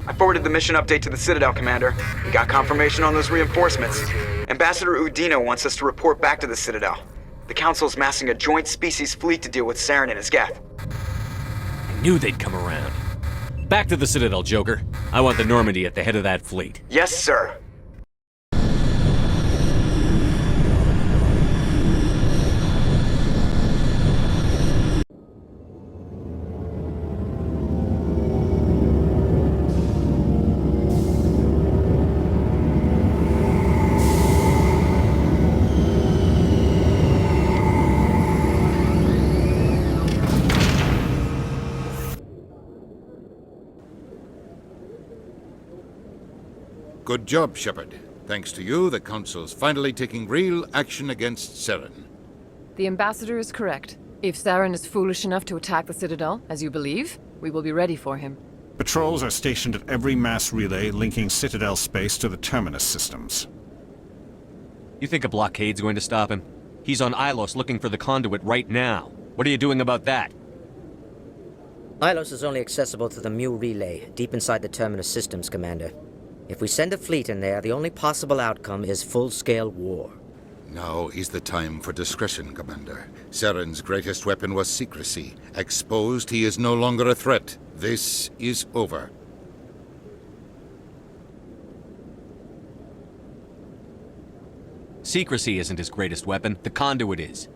I forwarded the mission update to the Citadel, Commander. We got confirmation on those reinforcements. Ambassador Udina wants us to report back to the Citadel. The Council's massing a joint species fleet to deal with Saren and his Geth. I knew they'd come around. Back to the Citadel, Joker. I want the Normandy at the head of that fleet. Yes, sir. Good job, Shepard. Thanks to you, the Council's finally taking real action against Saren. The Ambassador is correct. If Saren is foolish enough to attack the Citadel, as you believe, we will be ready for him. Patrols are stationed at every mass relay linking Citadel space to the Terminus systems. You think a blockade's going to stop him? He's on Ilos looking for the conduit right now. What are you doing about that? Ilos is only accessible to the Mu relay, deep inside the Terminus systems, Commander. If we send a fleet in there, the only possible outcome is full-scale war. Now is the time for discretion, Commander. Saren's greatest weapon was secrecy. Exposed, he is no longer a threat. This is over. Secrecy isn't his greatest weapon. The conduit is.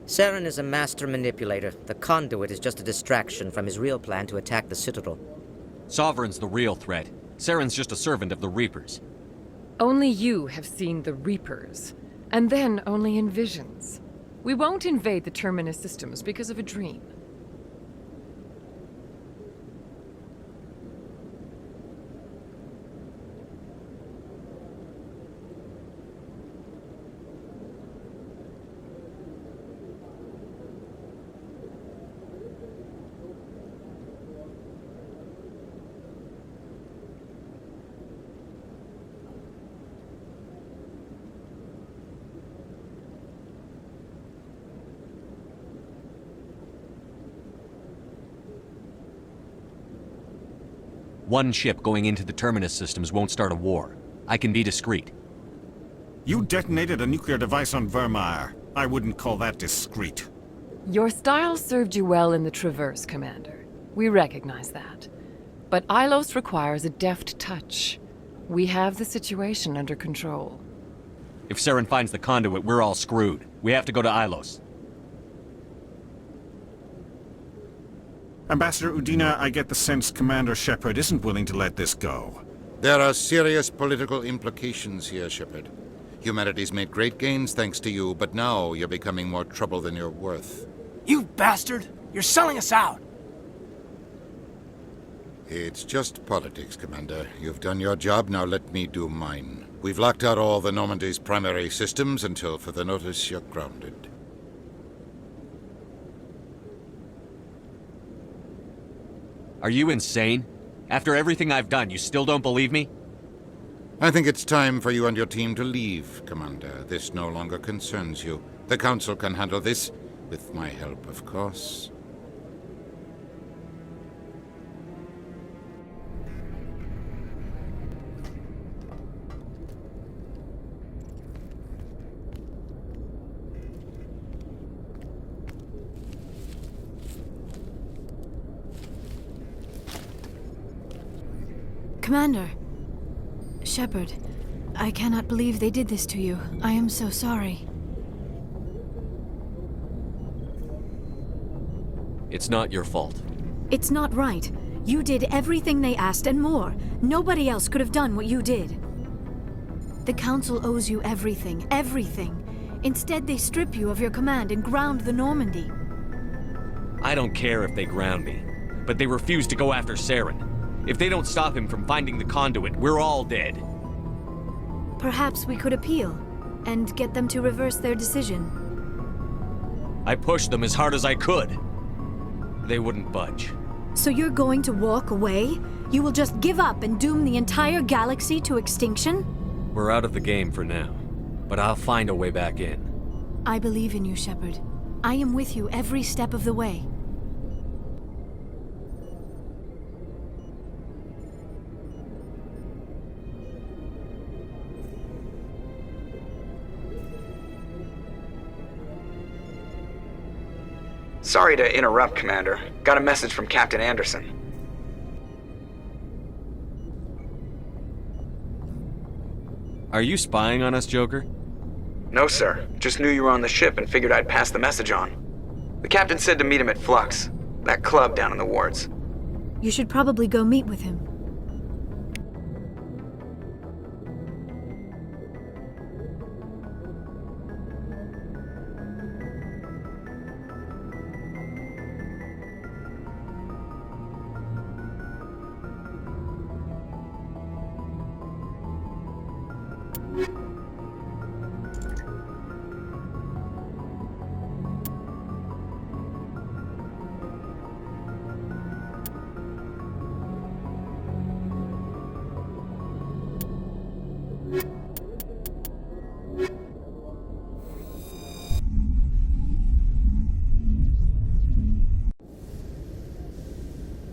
Saren is a master manipulator. The conduit is just a distraction from his real plan to attack the Citadel. Sovereign's the real threat. Saren's just a servant of the Reapers. Only you have seen the Reapers, and then only in visions. We won't invade the Terminus systems because of a dream. One ship going into the Terminus systems won't start a war. I can be discreet. You detonated a nuclear device on Vermeer. I wouldn't call that discreet. Your style served you well in the Traverse, Commander. We recognize that. But Ilos requires a deft touch. We have the situation under control. If Saren finds the conduit, we're all screwed. We have to go to Ilos. Ambassador Udina, I get the sense Commander Shepard isn't willing to let this go. There are serious political implications here, Shepard. Humanity's made great gains thanks to you, but now you're becoming more trouble than you're worth. You bastard! You're selling us out! It's just politics, Commander. You've done your job, now let me do mine. We've locked out all the Normandy's primary systems until further notice you're grounded. Are you insane? After everything I've done, you still don't believe me? I think it's time for you and your team to leave, Commander. This no longer concerns you. The Council can handle this, with my help, of course. Commander. Shepard, I cannot believe they did this to you. I am so sorry. It's not your fault. It's not right. You did everything they asked and more. Nobody else could have done what you did. The Council owes you everything, everything. Instead, they strip you of your command and ground the Normandy. I don't care if they ground me, but they refuse to go after Saren. If they don't stop him from finding the conduit, we're all dead. Perhaps we could appeal, and get them to reverse their decision. I pushed them as hard as I could. They wouldn't budge. So you're going to walk away? You will just give up and doom the entire galaxy to extinction? We're out of the game for now, but I'll find a way back in. I believe in you, Shepard. I am with you every step of the way. Sorry to interrupt, Commander. Got a message from Captain Anderson. Are you spying on us, Joker? No, sir. Just knew you were on the ship and figured I'd pass the message on. The captain said to meet him at Flux, that club down in the wards. You should probably go meet with him.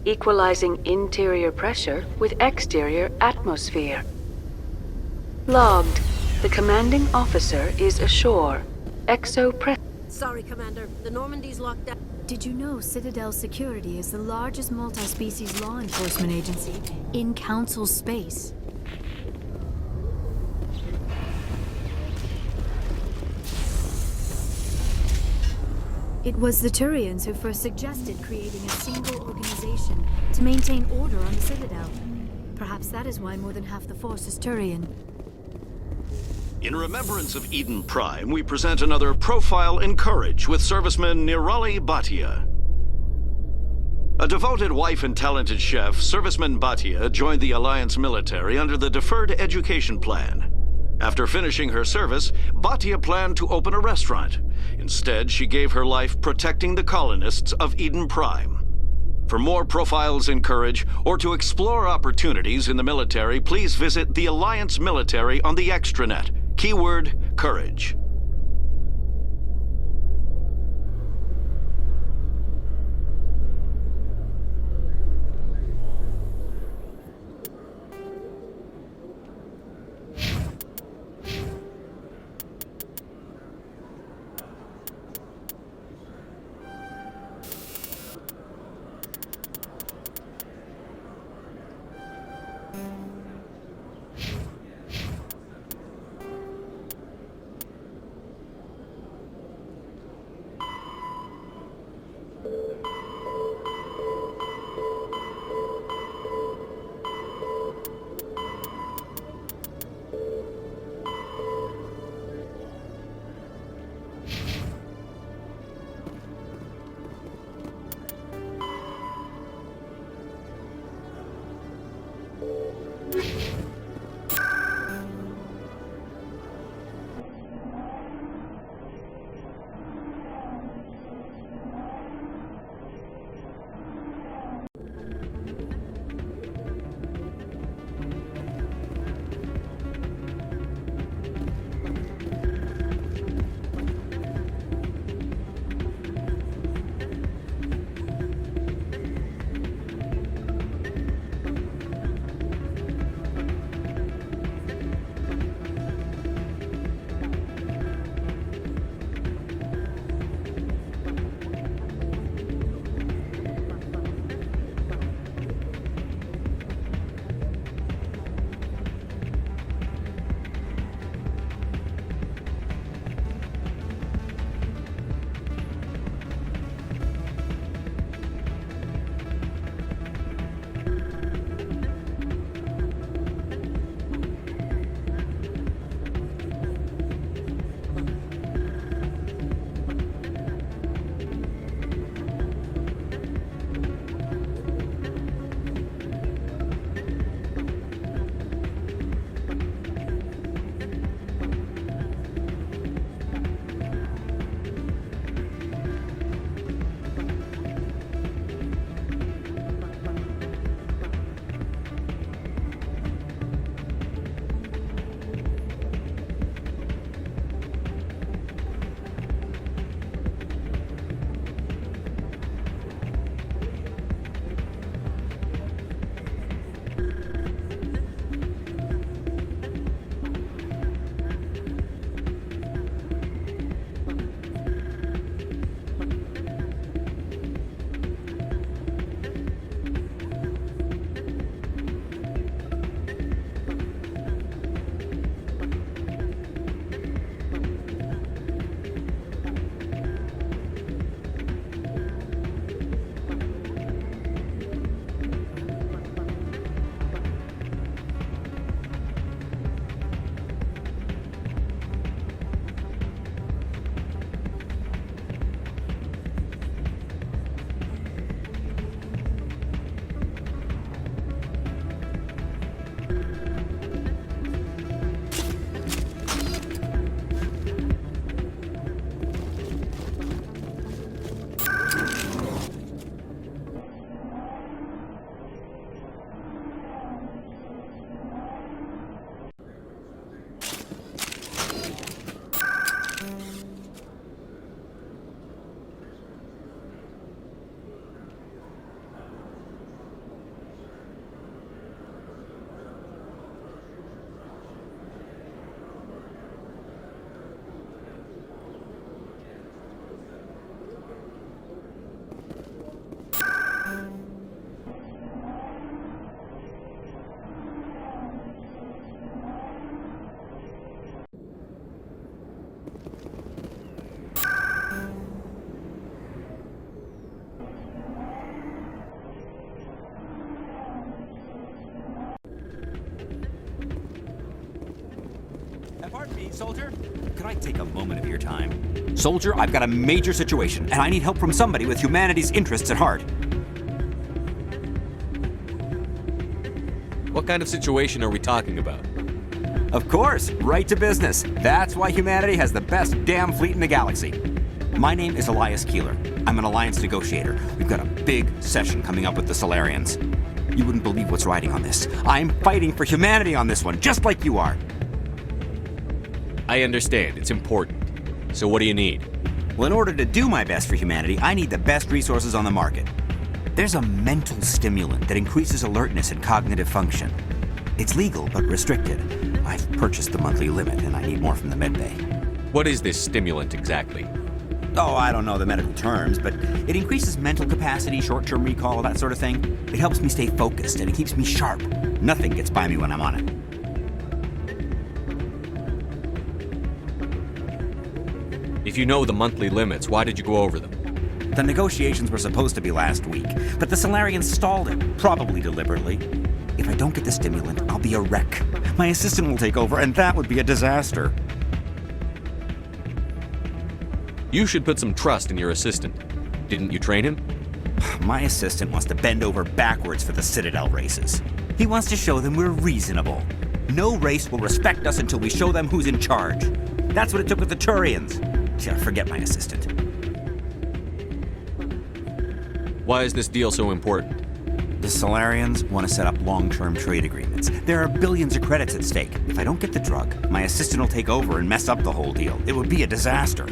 Equalizing interior pressure with exterior atmosphere. Logged. The commanding officer is ashore. Sorry, Commander. The Normandy's locked down. Did you know Citadel Security is the largest multi-species law enforcement agency in Council space? It was the Turians who first suggested creating a single organization to maintain order on the Citadel. Perhaps that is why more than half the force is Turian. In remembrance of Eden Prime, we present another Profile in Courage with serviceman Nirali Bhatia. A devoted wife and talented chef, Serviceman Bhatia joined the Alliance military under the Deferred Education Plan. After finishing her service, Bhatia planned to open a restaurant. Instead, she gave her life protecting the colonists of Eden Prime. For more Profiles in Courage, or to explore opportunities in the military, please visit the Alliance Military on the extranet. Keyword, Courage. Hey, Soldier, could I take a moment of your time? Soldier, I've got a major situation, and I need help from somebody with humanity's interests at heart. What kind of situation are we talking about? Of course, right to business. That's why humanity has the best damn fleet in the galaxy. My name is Elias Keeler. I'm an alliance negotiator. We've got a big session coming up with the Solarians. You wouldn't believe what's riding on this. I'm fighting for humanity on this one, just like you are. I understand. It's important. So what do you need? Well, in order to do my best for humanity, I need the best resources on the market. There's a mental stimulant that increases alertness and cognitive function. It's legal, but restricted. I've purchased the monthly limit, and I need more from the medbay. What is this stimulant exactly? Oh, I don't know the medical terms, but it increases mental capacity, short-term recall, that sort of thing. It helps me stay focused, and it keeps me sharp. Nothing gets by me when I'm on it. If you know the monthly limits, why did you go over them? The negotiations were supposed to be last week, but the Solarians stalled it, probably deliberately. If I don't get the stimulant, I'll be a wreck. My assistant will take over, and that would be a disaster. You should put some trust in your assistant. Didn't you train him? My assistant wants to bend over backwards for the Citadel races. He wants to show them we're reasonable. No race will respect us until we show them who's in charge. That's what it took with the Turians. Forget my assistant. Why is this deal so important? The Solarians want to set up long-term trade agreements. There are billions of credits at stake. If I don't get the drug, my assistant will take over and mess up the whole deal. It would be a disaster.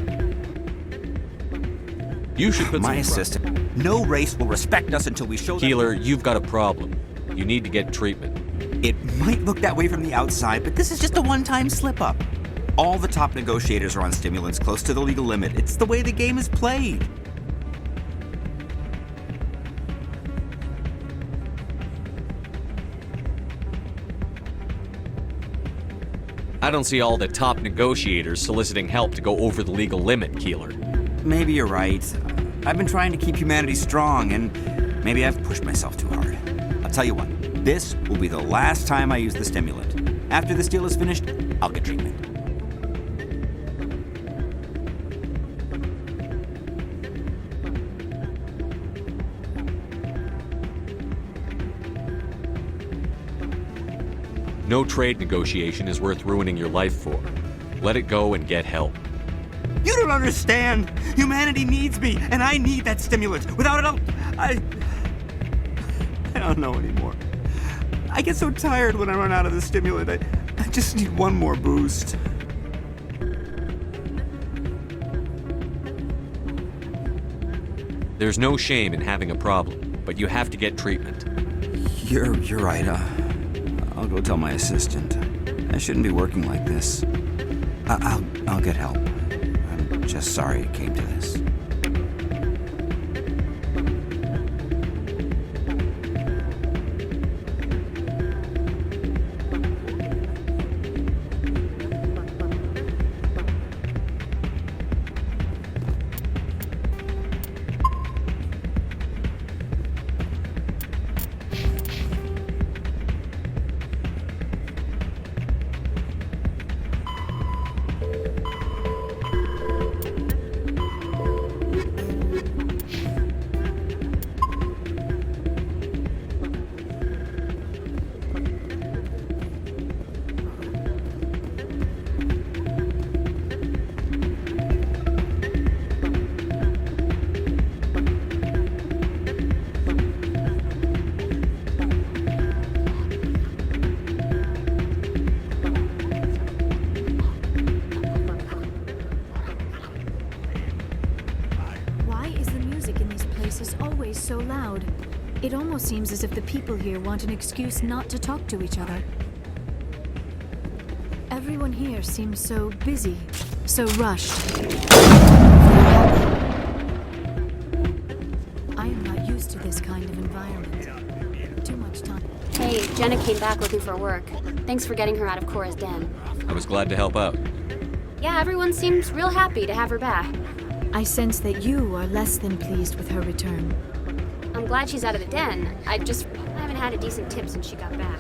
You should put my assistant. No race will respect us until we show them. Keeler, you've got a problem. You need to get treatment. It might look that way from the outside, but this is just a one-time slip-up. All the top negotiators are on stimulants close to the legal limit. It's the way the game is played. I don't see all the top negotiators soliciting help to go over the legal limit, Keeler. Maybe you're right. I've been trying to keep humanity strong, and maybe I've pushed myself too hard. I'll tell you what, this will be the last time I use the stimulant. After this deal is finished, I'll get treatment. No trade negotiation is worth ruining your life for. Let it go and get help. You don't understand! Humanity needs me, and I need that stimulant. Without it, I don't know anymore. I get so tired when I run out of the stimulant. I just need one more boost. There's no shame in having a problem, but you have to get treatment. You're right. I'll go tell my assistant. I shouldn't be working like this. I'll get help. I'm just sorry it came to this. So loud. It almost seems as if the people here want an excuse not to talk to each other. Everyone here seems so busy, so rushed. I am not used to this kind of environment. Too much time. Hey, Jenna came back looking for work. Thanks for getting her out of Cora's den. I was glad to help out. Yeah, everyone seems real happy to have her back. I sense that you are less than pleased with her return. I'm glad she's out of the den. I haven't had a decent tip since she got back.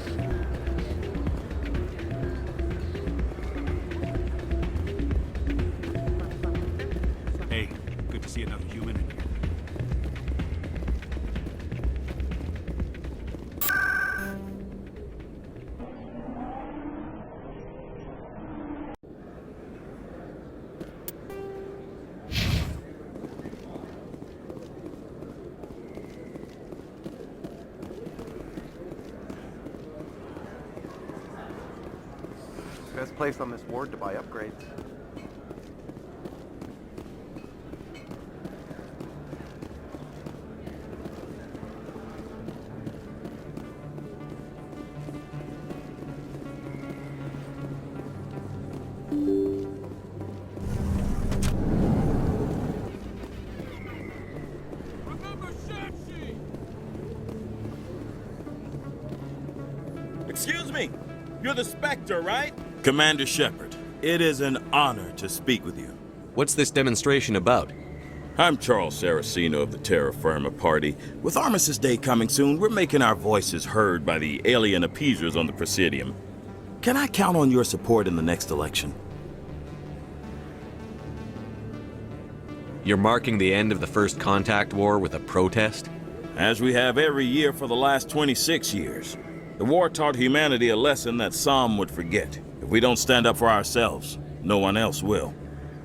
Best place on this ward to buy upgrades. Excuse me, you're the Spectre, right? Commander Shepard, it is an honor to speak with you. What's this demonstration about? I'm Charles Saraceno of the Terra Firma Party. With Armistice Day coming soon, we're making our voices heard by the alien appeasers on the Presidium. Can I count on your support in the next election? You're marking the end of the First Contact War with a protest? As we have every year for the last 26 years. The war taught humanity a lesson that some would forget. If we don't stand up for ourselves, no one else will.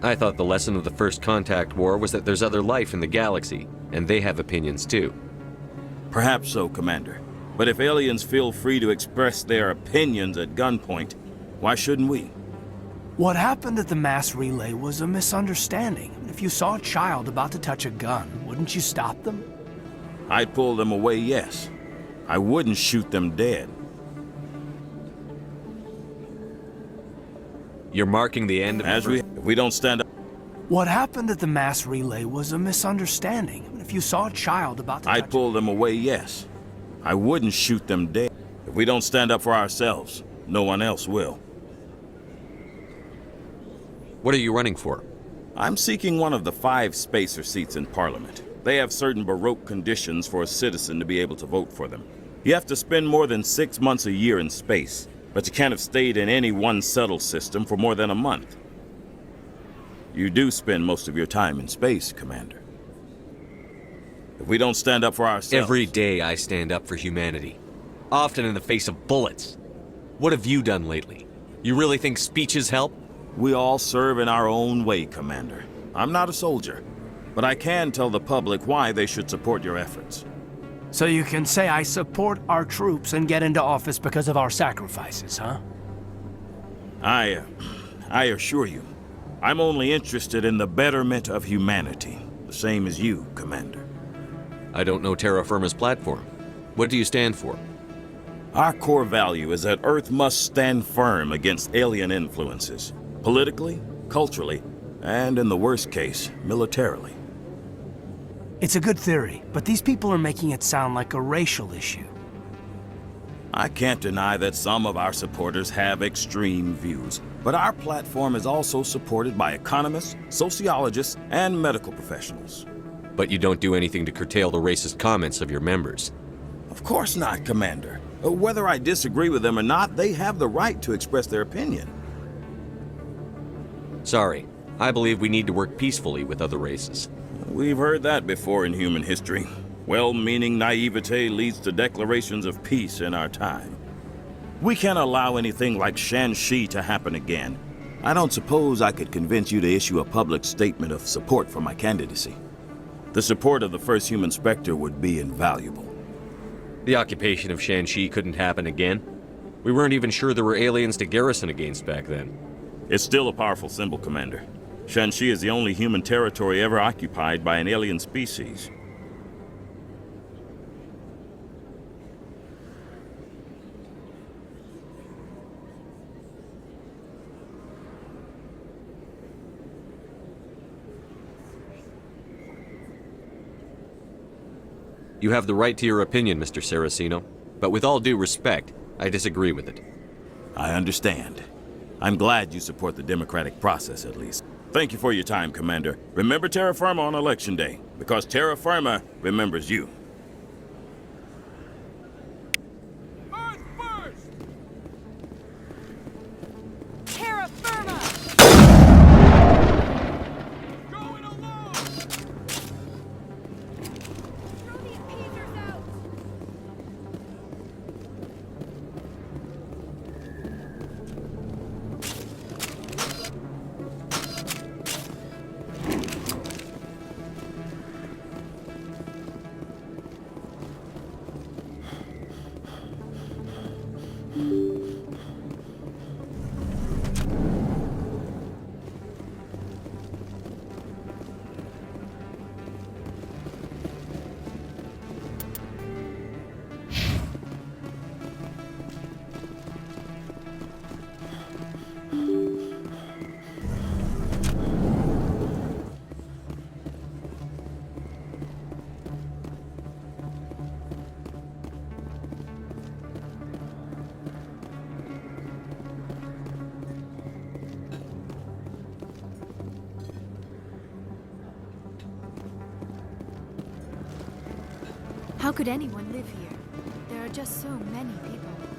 I thought the lesson of the First Contact War was that there's other life in the galaxy, and they have opinions too. Perhaps so, Commander. But if aliens feel free to express their opinions at gunpoint, why shouldn't we? What happened at the mass relay was a misunderstanding. If you saw a child about to touch a gun, wouldn't you stop them? I'd pull them away, yes. I wouldn't shoot them dead. You're marking the end of if we don't stand up. What happened at the mass relay was a misunderstanding. If you saw a child about to I'd pull them away, yes. I wouldn't shoot them dead. If we don't stand up for ourselves, no one else will. What are you running for? I'm seeking one of the 5 spacer seats in Parliament. They have certain Baroque conditions for a citizen to be able to vote for them. You have to spend more than 6 months a year in space, but you can't have stayed in any one settled system for more than a month. You do spend most of your time in space, Commander. If we don't stand up for ourselves... Every day I stand up for humanity, often in the face of bullets. What have you done lately? You really think speeches help? We all serve in our own way, Commander. I'm not a soldier, but I can tell the public why they should support your efforts. So you can say I support our troops and get into office because of our sacrifices, huh? I assure you, I'm only interested in the betterment of humanity, the same as you, Commander. I don't know Terra Firma's platform. What do you stand for? Our core value is that Earth must stand firm against alien influences, politically, culturally, and in the worst case, militarily. It's a good theory, but these people are making it sound like a racial issue. I can't deny that some of our supporters have extreme views, but our platform is also supported by economists, sociologists, and medical professionals. But you don't do anything to curtail the racist comments of your members. Of course not, Commander. Whether I disagree with them or not, they have the right to express their opinion. Sorry, I believe we need to work peacefully with other races. We've heard that before in human history. Well-meaning naivete leads to declarations of peace in our time. We can't allow anything like Shan-Shi to happen again. I don't suppose I could convince you to issue a public statement of support for my candidacy. The support of the first human Spectre would be invaluable. The occupation of Shan-Shi couldn't happen again. We weren't even sure there were aliens to garrison against back then. It's still a powerful symbol, Commander. Shan-Shi is the only human territory ever occupied by an alien species. You have the right to your opinion, Mr. Saraceno, but with all due respect, I disagree with it. I understand. I'm glad you support the democratic process, at least. Thank you for your time, Commander. Remember Terra Firma on Election Day, because Terra Firma remembers you. Terra Firma! Going along! Throw the appeasers out! How could anyone live here? There are just so many people.